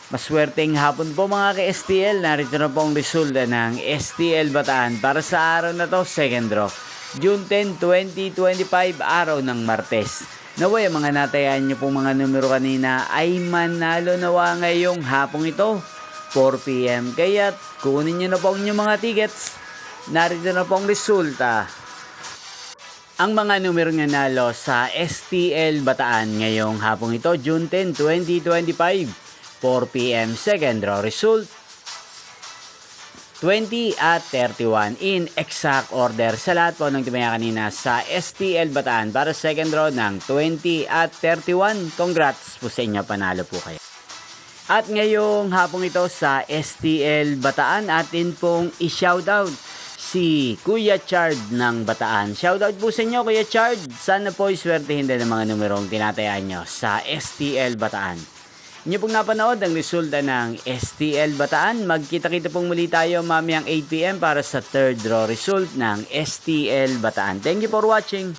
Maswerteng hapon po mga ka-STL. Narito na po ang resulta ng STL Bataan para sa araw na to, second draw. June 10, 2025, araw ng Martes. Naway, mga natayaan nyo pong mga numero kanina ay manalo nawa ngayong hapong ito, 4 PM. Kaya kunin nyo na po ang inyong mga tickets. Narito na po ang resulta. Ang mga numero nga nalo sa STL Bataan ngayong hapong ito, June 10, 2025. 4 PM second draw result 20 at 31 in exact order sa lahat po ng timaya kanina sa STL Bataan para second draw ng 20 at 31. Congrats po sa inyo, panalo po kayo. At ngayong hapong ito sa STL Bataan, atin pong i-shoutout si Kuya Chard ng Bataan. Shoutout po sa inyo, Kuya Chard. Sana po iswertehin din ang mga numerong tinatayaan nyo sa STL Bataan. Inyo pong napanood ang resulta ng STL Bataan. Magkita-kita pong muli tayo mamayang 8 PM para sa third draw result ng STL Bataan. Thank you for watching.